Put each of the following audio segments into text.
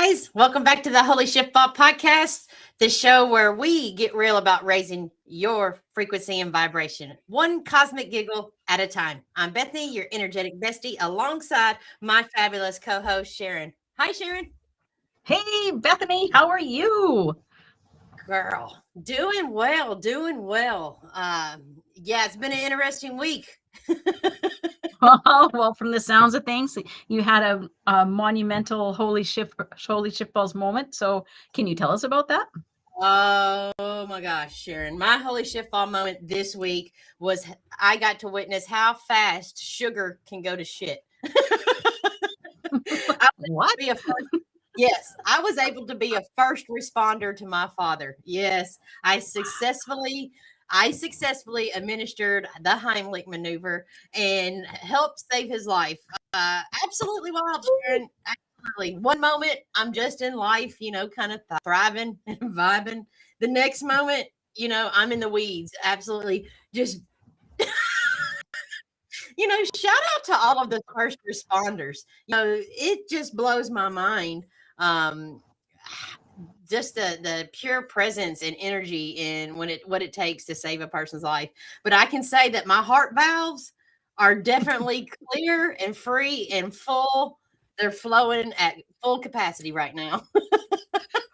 guys. Welcome back to the Holy Shiftball podcast, the show where we get real about raising your frequency and vibration, one cosmic giggle at a time. I'm Bethany, your energetic bestie, alongside my fabulous co-host, Sharon. Hi, Sharon. Hey, Bethany, how are you? Girl, doing well, doing well. Yeah, it's been an interesting week. Well, from the sounds of things, you had a monumental holy shiftballs moment. So, can you tell us about that? Oh my gosh, Sharon. My holy shiftball moment this week was I got to witness how fast sugar can go to shit. What? Yes, I was able to be a first responder to my father. Yes, I successfully administered the Heimlich maneuver and helped save his life. Absolutely wild, Sharon. Absolutely. One moment I'm just in life, kind of thriving and vibing. The next moment, I'm in the weeds. Absolutely just shout out to all of the first responders. It just blows my mind. Um, just the pure presence and energy in what it takes to save a person's life. But I can say that my heart valves are definitely clear and free and full. They're flowing at full capacity right now.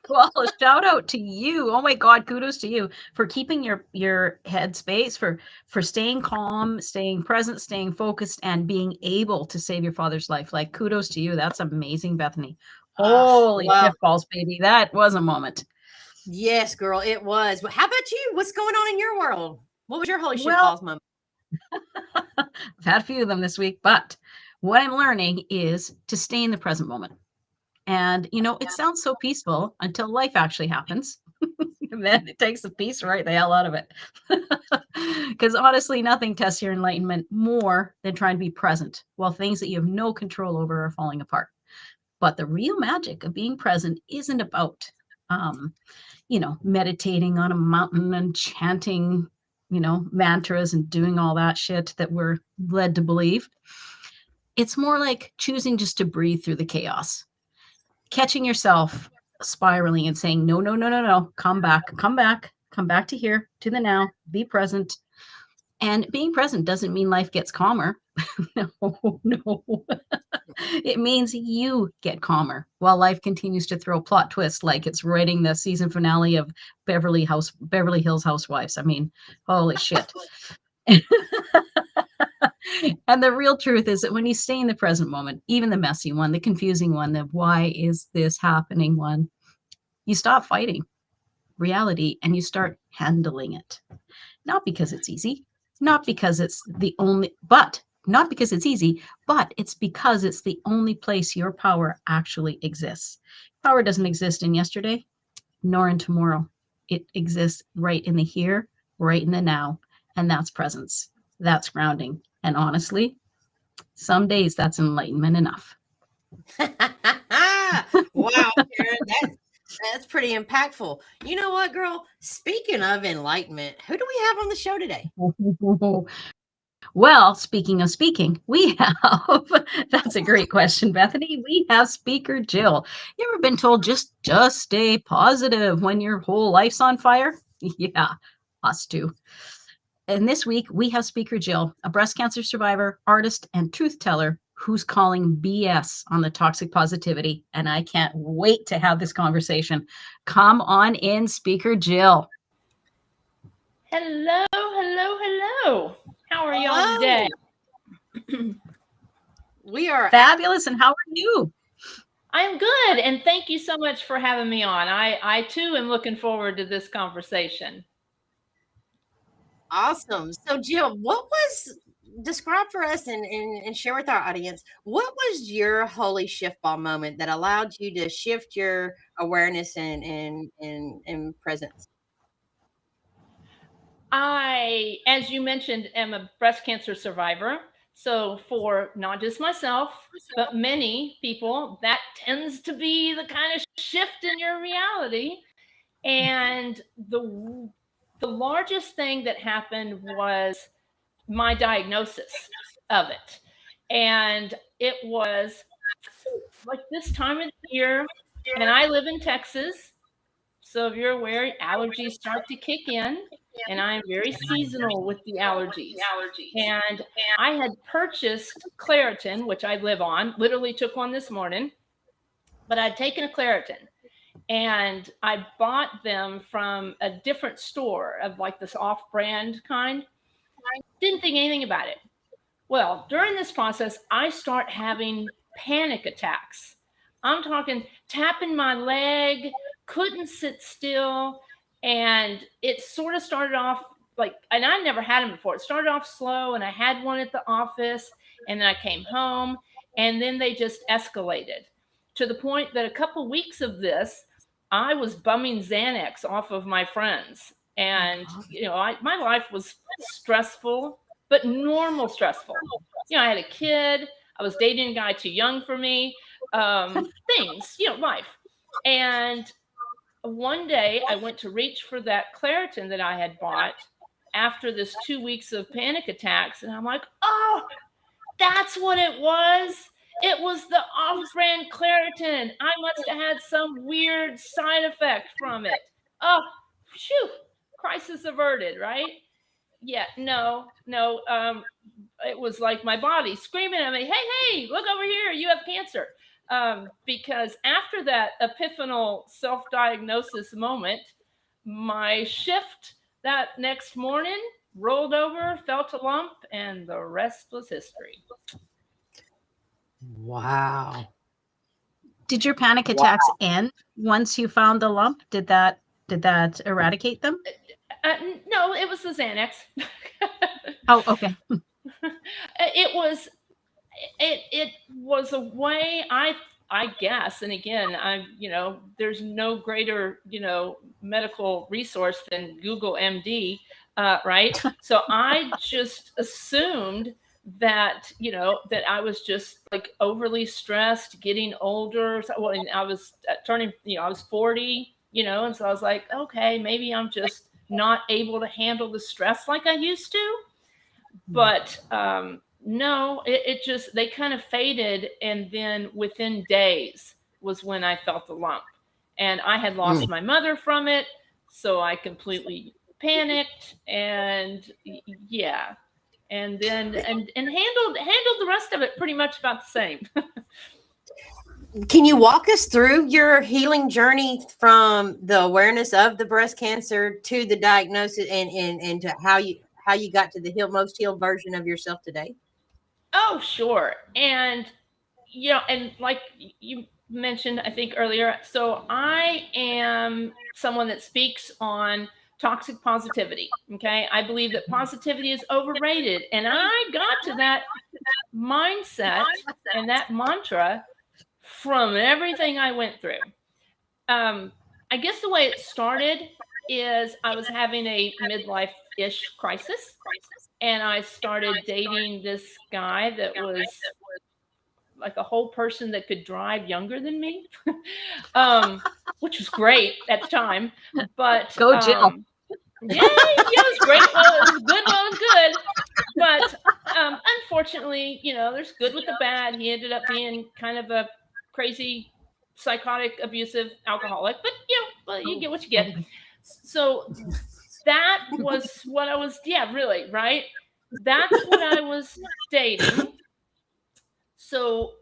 Well, shout out to you. Oh my God, kudos to you for keeping your head space, for staying calm, staying present, staying focused, and being able to save your father's life. Like, kudos to you. That's amazing, Bethany. Holy Well, shiftballs, baby. That was a moment. yes, girl, it was. But how about you? What's going on in your world? What was your holy shit Well, balls moment? I've had a few of them this week, but what I'm learning is to stay in the present moment. And, it sounds so peaceful until life actually happens. And then it takes the peace right the hell out of it. Because honestly, nothing tests your enlightenment more than trying to be present while things that you have no control over are falling apart. But the real magic of being present isn't about, um, meditating on a mountain and chanting, mantras and doing all that shit that we're led to believe. It's more like choosing just to breathe through the chaos, catching yourself spiraling and saying, no, no, no, no, no, come back to here, to the now, be present. And being present doesn't mean life gets calmer. No, no. It means you get calmer while life continues to throw plot twists like it's writing the season finale of Beverly Hills Housewives. I mean, holy shit. And the real truth is that when you stay in the present moment, even the messy one, the confusing one, the why is this happening one, you stop fighting reality and you start handling it. Not because it's easy, not because it's the only, but not because it's easy, but it's because it's the only place your power actually exists. Power doesn't exist in yesterday, nor in tomorrow. It exists right in the here, right in the now. And that's presence. That's grounding. And honestly, some days that's enlightenment enough. Wow, Sharon, that's pretty impactful. You know what, girl? Speaking of enlightenment, who do we have on the show today? Well, speaking of speaking, we have that's a great question, Bethany. We have speaker Jill. You ever been told just stay positive when your whole life's on fire? Yeah, us too. And this week we have speaker Jill, a breast cancer survivor, artist, and truth teller who's calling BS on the toxic positivity. And I can't wait to have this conversation. Come on in, speaker Jill. Hello, hello, hello. How are y'all Hello. today? We are Fabulous. And how are you? I'm good, and thank you so much for having me on. I too am looking forward to this conversation. awesome. So, Jill, describe for us and share with our audience, what was your holy shift ball moment that allowed you to shift your awareness and presence? I, as you mentioned, am a breast cancer survivor. So, for not just myself, but many people, that tends to be the kind of shift in your reality. And the largest thing that happened was my diagnosis of it. And it was like this time of the year, And I live in Texas. So if you're aware, allergies start to kick in, and I'm very seasonal with the allergies. And I had purchased Claritin, which I live on, literally took one this morning, but I'd taken a Claritin. And I bought them from a different store of like this off-brand kind. Didn't think anything about it. Well, during this process, I start having panic attacks. I'm talking tapping my leg, couldn't sit still. And it sort of started off like, and I never had them before. It started off slow, and I had one at the office, and then I came home, and then they just escalated to the point that a couple weeks of this, I was bumming Xanax off of my friends. And, my life was stressful, but normal stressful. I had a kid. I was dating a guy too young for me. Things, life. And one day I went to reach for that Claritin that I had bought after this 2 weeks of panic attacks. And I'm like, oh, that's what it was. It was the off-brand Claritin. I must have had some weird side effect from it. Oh, phew, crisis averted, right? Yeah, no. It was like my body screaming at me, hey, look over here, you have cancer. Because after that epiphanal self-diagnosis moment, my shift that next morning rolled over, felt a lump, and the rest was history. Wow. Did your panic attacks end once you found the lump? Did that eradicate them? No, it was the Xanax. Oh, okay. It was a way, I guess, and again, there's no greater, medical resource than Google MD, right? So I just assumed that, that I was just like overly stressed, getting older. Well, and I was turning, I was 40, and so I was like, okay, maybe I'm just not able to handle the stress like I used to. But no, it just, they kind of faded. And then within days was when I felt the lump. And I had lost my mother from it. So I completely panicked. And yeah. And then and handled the rest of it pretty much about the same. Can you walk us through your healing journey from the awareness of the breast cancer to the diagnosis and to how you got to the most healed version of yourself today? Oh, sure. And, and like you mentioned, I think earlier, so I am someone that speaks on toxic positivity. Okay. I believe that positivity is overrated. And I got to that mindset and that mantra from everything I went through. I guess the way it started is I was having a midlife-ish crisis, and I started dating this guy that was like a whole person that could drive younger than me, which was great at the time. But Go Jill. Yeah, it was great. Well, it was good. Well, it was good. But unfortunately, there's good with the bad. He ended up being kind of a crazy, psychotic, abusive alcoholic. But well, you get what you get. So that was what I was. Yeah, really, right? That's what I was dating. So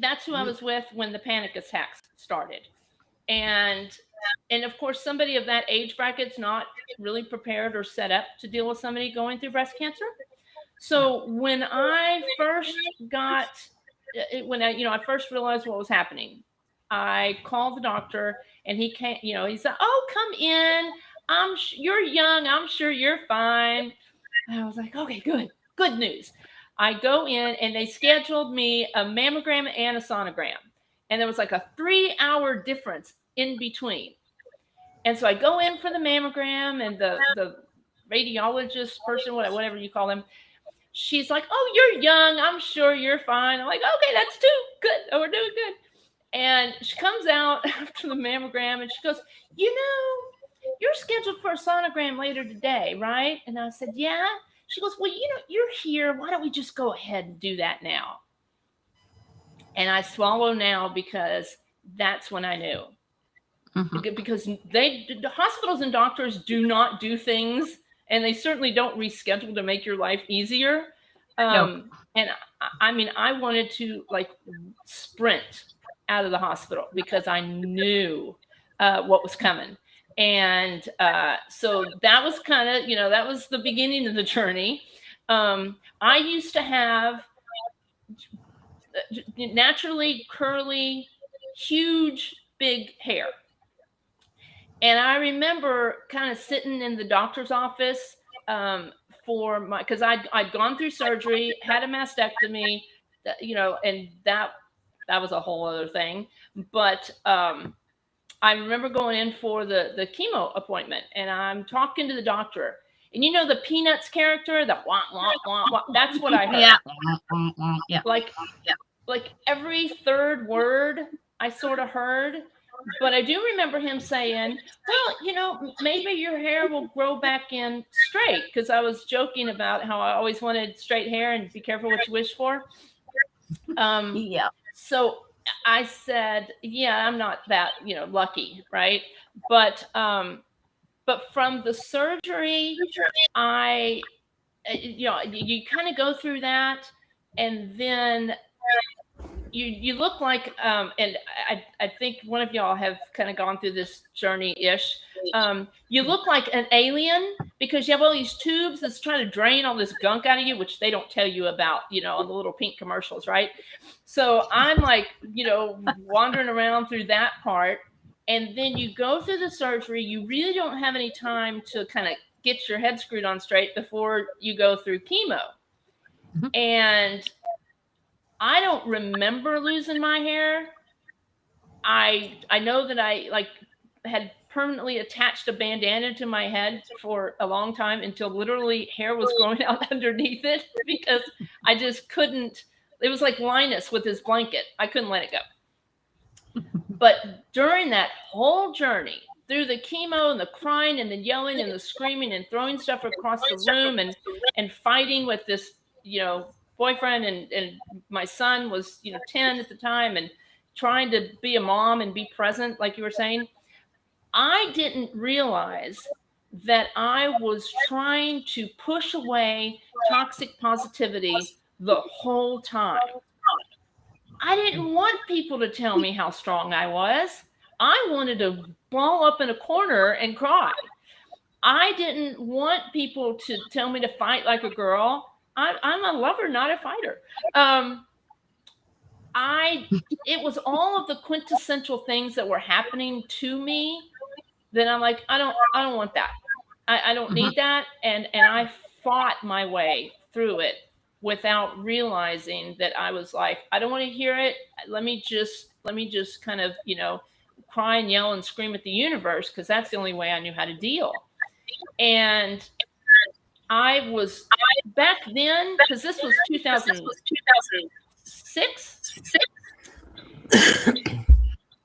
that's who I was with when the panic attacks started. And of course, somebody of that age bracket's not really prepared or set up to deal with somebody going through breast cancer. So when I first I first realized what was happening, I called the doctor, and he came, he said, "Oh, come in. You're young. I'm sure you're fine." And I was like, okay, good news. I go in, and they scheduled me a mammogram and a sonogram. And there was like a 3-hour difference in between. And so I go in for the mammogram, and the radiologist person, whatever you call them, she's like, "Oh, you're young. I'm sure you're fine." I'm like, okay, that's too good. Oh, we're doing good. And she comes out after the mammogram, and she goes, "You're scheduled for a sonogram later today, right?" And I said, "Yeah." She goes, "Well, you're here. Why don't we just go ahead and do that now?" And I swallow now, because that's when I knew. Because the hospitals and doctors do not do things, and they certainly don't reschedule to make your life easier. And I mean, I wanted to like sprint out of the hospital because I knew what was coming. And so that was kind of, that was the beginning of the journey. I used to have naturally curly, huge, big hair. And I remember kind of sitting in the doctor's office because I'd gone through surgery, had a mastectomy, and that was a whole other thing. But I remember going in for the chemo appointment, and I'm talking to the doctor. And the Peanuts character, the wah, wah, wah, wah, that's what I heard. Yeah. Like every third word I sort of heard. But I do remember him saying, well, maybe your hair will grow back in straight, because I was joking about how I always wanted straight hair and be careful what you wish for. So I said, yeah, I'm not that, lucky, right? But from the surgery, you kind of go through that, and then you look like, and I think one of y'all have kind of gone through this journey-ish. You look like an alien because you have all these tubes that's trying to drain all this gunk out of you, which they don't tell you about, on the little pink commercials, right? So I'm like, wandering around through that part. And then you go through the surgery. You really don't have any time to kind of get your head screwed on straight before you go through chemo. And I don't remember losing my hair. I know that I had permanently attached a bandana to my head for a long time until literally hair was growing out underneath it, because I just couldn't. It was like Linus with his blanket. I couldn't let it go. But during that whole journey, through the chemo and the crying and the yelling and the screaming and throwing stuff across the room and fighting with this, boyfriend, and my son was 10 at the time, and trying to be a mom and be present, like you were saying, I didn't realize that I was trying to push away toxic positivity the whole time. I didn't want people to tell me how strong I was. I wanted to ball up in a corner and cry. I didn't want people to tell me to fight like a girl. I'm a lover, not a fighter. It was all of the quintessential things that were happening to me that I'm like, I don't want that. I don't need that. And I fought my way through it without realizing that I was like, I don't want to hear it. Let me just kind of, cry and yell and scream at the universe, because that's the only way I knew how to deal. And I was back then, because this was 2006.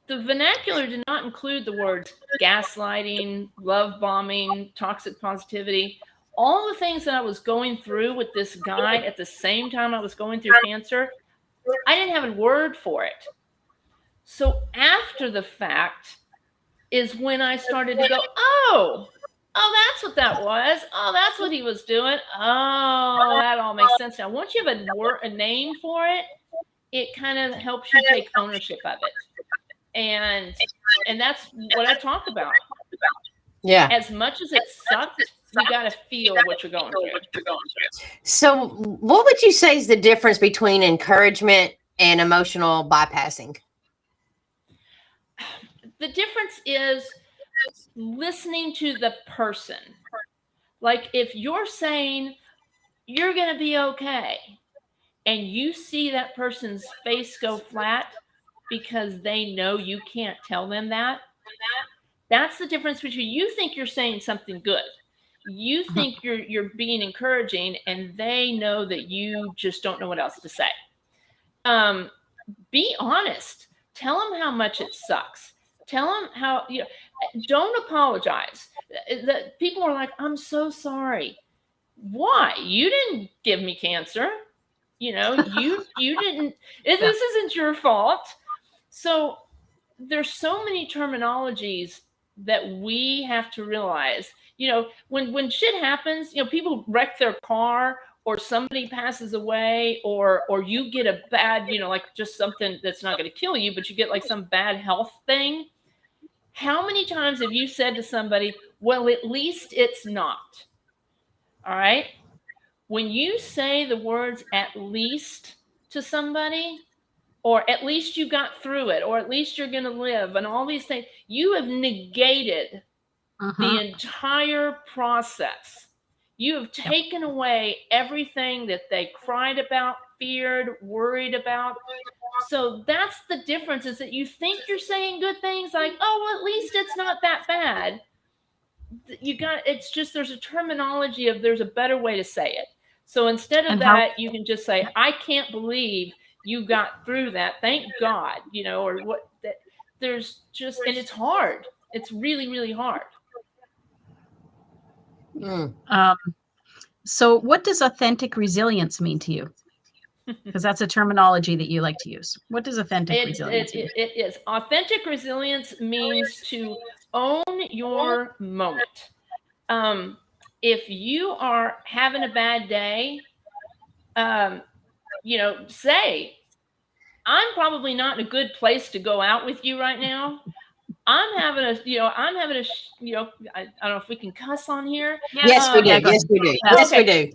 The vernacular did not include the words gaslighting, love bombing, toxic positivity. All the things that I was going through with this guy at the same time I was going through cancer, I didn't have a word for it. So after the fact is when I started to go, oh, that's what that was. Oh, that's what he was doing. Oh, that all makes sense now. Once you have a name for it, it kind of helps you take ownership of it. And that's what I talk about. Yeah. As much as it sucked, you got to feel what you're going through. So what would you say is the difference between encouragement and emotional bypassing? The difference is listening to the person. Like if you're saying you're going to be okay, and you see that person's face go flat because they know you can't tell them that, that's the difference between you think you're saying something good. You think you're being encouraging, and they know that you just don't know what else to say. Be honest. Tell them how much it sucks. Tell them how, don't apologize. People are like, I'm so sorry. Why? You didn't give me cancer. You didn't, this isn't your fault. So there's so many terminologies that we have to realize. You know, when shit happens, you know, people wreck their car, or somebody passes away, or you get a bad, you know, like just something that's not going to kill you, but you get like some bad health thing. How many times have you said to somebody, well, at least it's not? All right. When you say the words at least to somebody, or at least you got through it, or at least you're going to live, and all these things, you have negated the entire process. You have taken away everything that they cried about, feared, worried about. So that's the difference, is that you think you're saying good things, like, oh, well, at least it's not that bad. It's just, there's a terminology of, there's a better way to say it. So instead of that, you can just say, I can't believe you got through that. Thank God, you know, or what. There's just, and it's hard. It's really, really hard. So what does authentic resilience mean to you? Because that's a terminology that you like to use. What does authentic resilience mean? It is. Authentic resilience means to own your moment. If you are having a bad day, you know, say, I'm probably not in a good place to go out with you right now. I don't know if we can cuss on here. Yes, we do. Yes, we do. Yes, we do.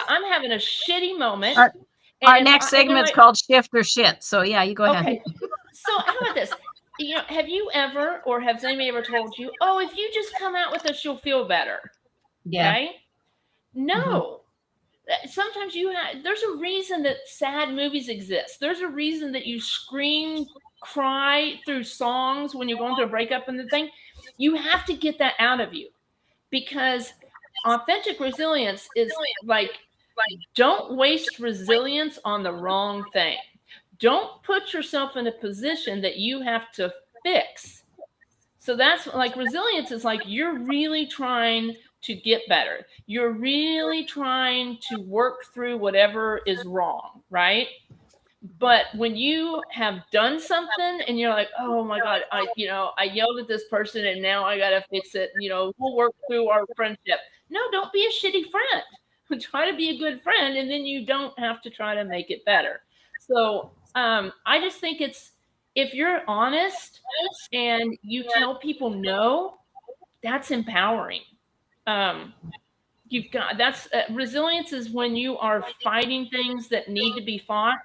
I'm having a shitty moment. Our next segment's called Shift or Shit. So yeah, you go ahead. Okay. So how about this? You know, have you ever, or has anybody ever told you, oh, if you just come out with us, you'll feel better? Yeah. Okay? No. Sometimes there's a reason that sad movies exist. There's a reason that you scream, cry through songs when you're going through a breakup and the thing. You have to get that out of you, because authentic resilience is like, don't waste resilience on the wrong thing. Don't put yourself in a position that you have to fix. So that's like, resilience is like, you're really trying to get better. You're really trying to work through whatever is wrong, right? But when you have done something and you're like, oh my God, I yelled at this person and now I got to fix it. You know, we'll work through our friendship. No, don't be a shitty friend. Try to be a good friend, and then you don't have to try to make it better. So I just think if you're honest and you tell people no, that's empowering. Resilience is when you are fighting things that need to be fought,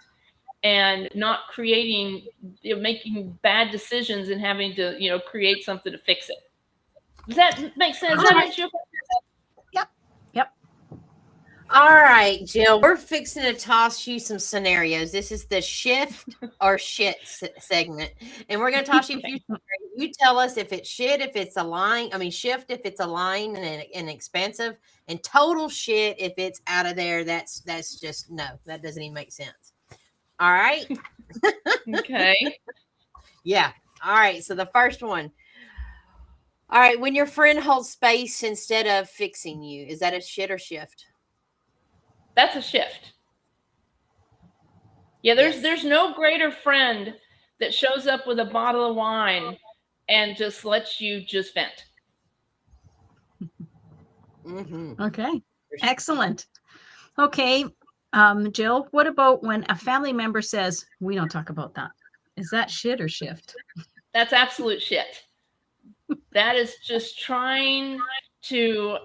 and not making bad decisions and having to, you know, create something to fix it. Does that make sense? Yep. All right, Jill, we're fixing to toss you some scenarios. This is the shift or shit segment. And we're going to toss you a few scenarios. You tell us if it's shit, if it's shift if it's aligned and expensive, and total shit if it's out of there. That's just, no, that doesn't even make sense. All right. Okay. Yeah. All right. So the first one. All right. When your friend holds space instead of fixing you, is that a shit or shift? That's a shift. Yeah. There's no greater friend that shows up with a bottle of wine and just lets you just vent. Mm-hmm. Okay. Excellent. Okay. Jill, what about when a family member says, we don't talk about that? Is that shit or shift? That's absolute shit. That is just trying to,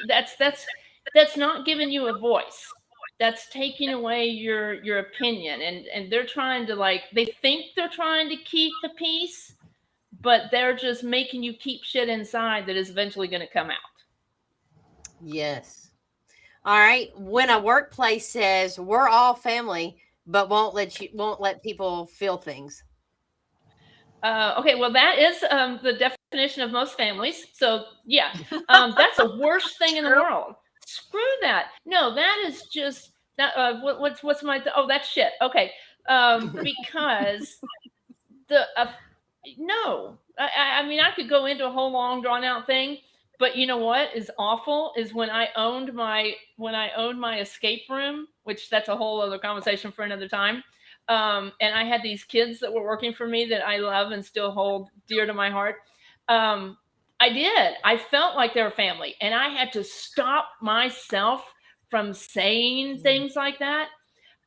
that's not giving you a voice. That's taking away your opinion. And they're trying to, they think they're trying to keep the peace, but they're just making you keep shit inside that is eventually going to come out. Yes. All right. When a workplace says we're all family, but won't let people feel things. Okay. Well, that is the definition of most families. So yeah, that's the worst thing in the world. Screw that. No, that is just that. What's my? Oh, that's shit. Okay. Because no. I mean, I could go into a whole long drawn out thing. But you know what is awful is when I owned my escape room, which that's a whole other conversation for another time. And I had these kids that were working for me that I love and still hold dear to my heart. I did. I felt like they were family, and I had to stop myself from saying things like that.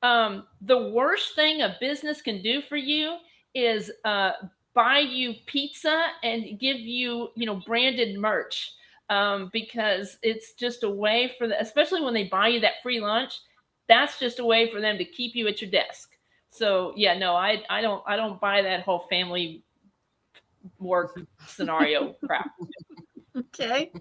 The worst thing a business can do for you is buy you pizza and give you, branded merch, because it's just a way for the, especially when they buy you that free lunch, that's just a way for them to keep you at your desk. So yeah, no, I don't buy that whole family work scenario crap. Okay.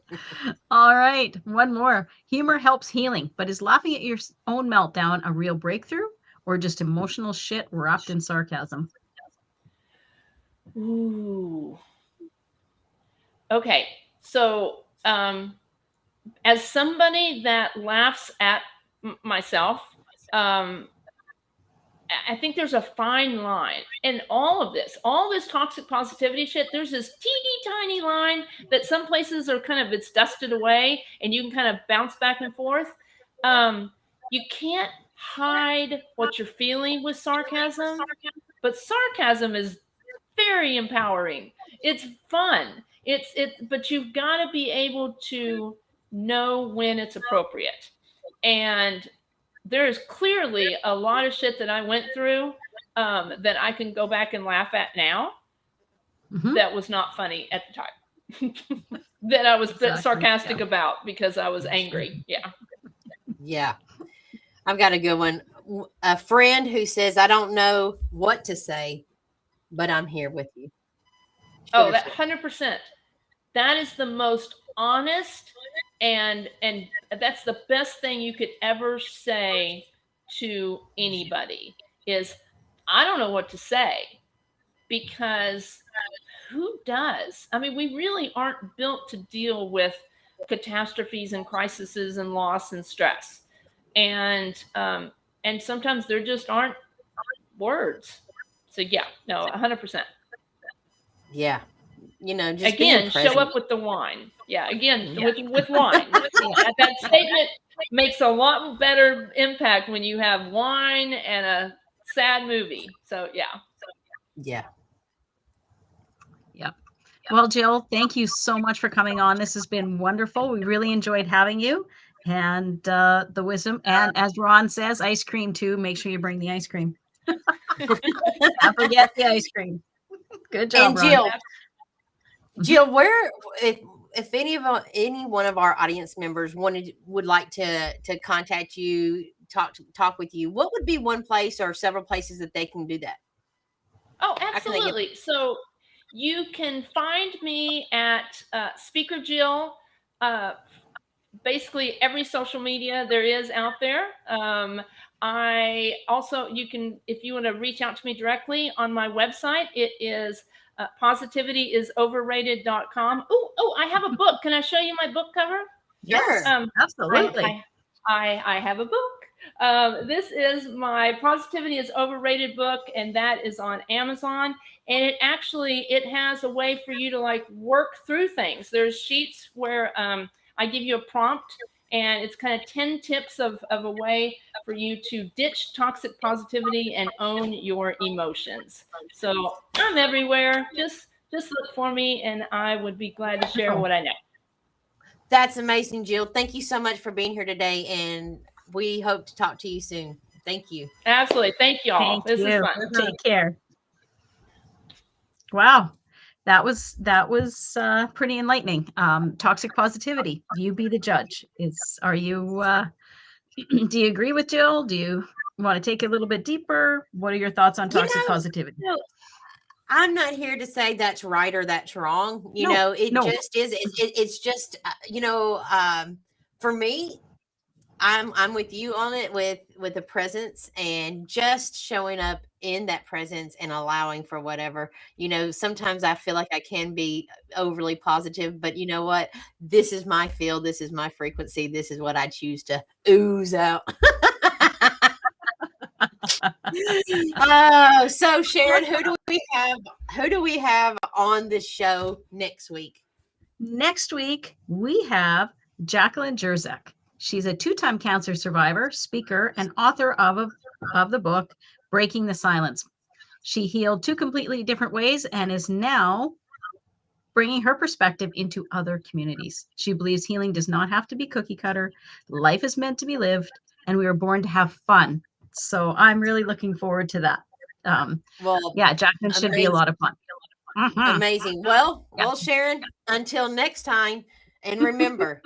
All right. One more. Humor helps healing, but is laughing at your own meltdown a real breakthrough or just emotional shit wrapped in sarcasm? Ooh. Okay. So, as somebody that laughs at myself, I think there's a fine line in all this toxic positivity shit. There's this teeny tiny line that some places are kind of, it's dusted away and you can kind of bounce back and forth. You can't hide what you're feeling with sarcasm, but sarcasm is very empowering. It's fun. But you've got to be able to know when it's appropriate. And there is clearly a lot of shit that I went through, that I can go back and laugh at now. That was not funny at the time. That I was sarcastic about because I was angry. Yeah. Yeah. I've got a good one. A friend who says, I don't know what to say, but I'm here with you. Oh, that 100%. That is the most honest, and that's the best thing you could ever say to anybody is, I don't know what to say, because who does? I mean, we really aren't built to deal with catastrophes and crises and loss and stress. And sometimes there just aren't words. So yeah, no, 100%. Yeah. Just again, show up with the wine. Yeah, again, with wine. That statement makes a lot better impact when you have wine and a sad movie. So yeah. Yeah. Yep. Well, Jill, thank you so much for coming on. This has been wonderful. We really enjoyed having you and the wisdom. And as Ron says, ice cream too. Make sure you bring the ice cream. Don't forget the ice cream. Good job, and Ron. Jill, where if any one of our audience members would like to contact you, talk with you, what would be one place or several places that they can do that? Oh, absolutely. So you can find me at Speaker Jill. Basically every social media there is out there. I also, if you want to reach out to me directly on my website, it is positivityisoverrated.com. Oh, I have a book. Can I show you my book cover? Yes, absolutely. I have a book. This is my Positivity is Overrated book, and that is on Amazon. And it has a way for you to work through things. There's sheets where I give you a prompt, and it's kind of 10 tips of a way for you to ditch toxic positivity and own your emotions. So I'm everywhere. Just look for me, and I would be glad to share what I know. That's amazing, Jill. Thank you so much for being here today, and we hope to talk to you soon. Thank you. Absolutely. Thank you all. This is fun. Take care. Wow. That was pretty enlightening. Toxic positivity. You be the judge. Are you do you agree with Jill? Do you want to take it a little bit deeper? What are your thoughts on toxic positivity? I'm not here to say that's right or that's wrong. Just is. It's just for me, I'm with you on it with the presence and just showing up in that presence and allowing for whatever. Sometimes I feel like I can be overly positive, but you know what? This is my field. This is my frequency. This is what I choose to ooze out. So Sharon, who do we have on the show next week? Next week we have Jacqueline Jerzak. She's a 2-time cancer survivor, speaker, and author of the book breaking the silence. She healed 2 completely different ways and is now bringing her perspective into other communities. She believes healing does not have to be cookie cutter. Life is meant to be lived, and we were born to have fun. So I'm really looking forward to that. Well, yeah, Jackson should be a lot of fun. Amazing. Well, Sharon, until next time, and remember,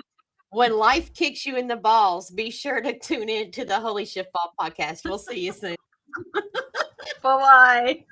when life kicks you in the balls, be sure to tune in to the Holy Shiftball podcast. We'll see you soon. Bye-bye.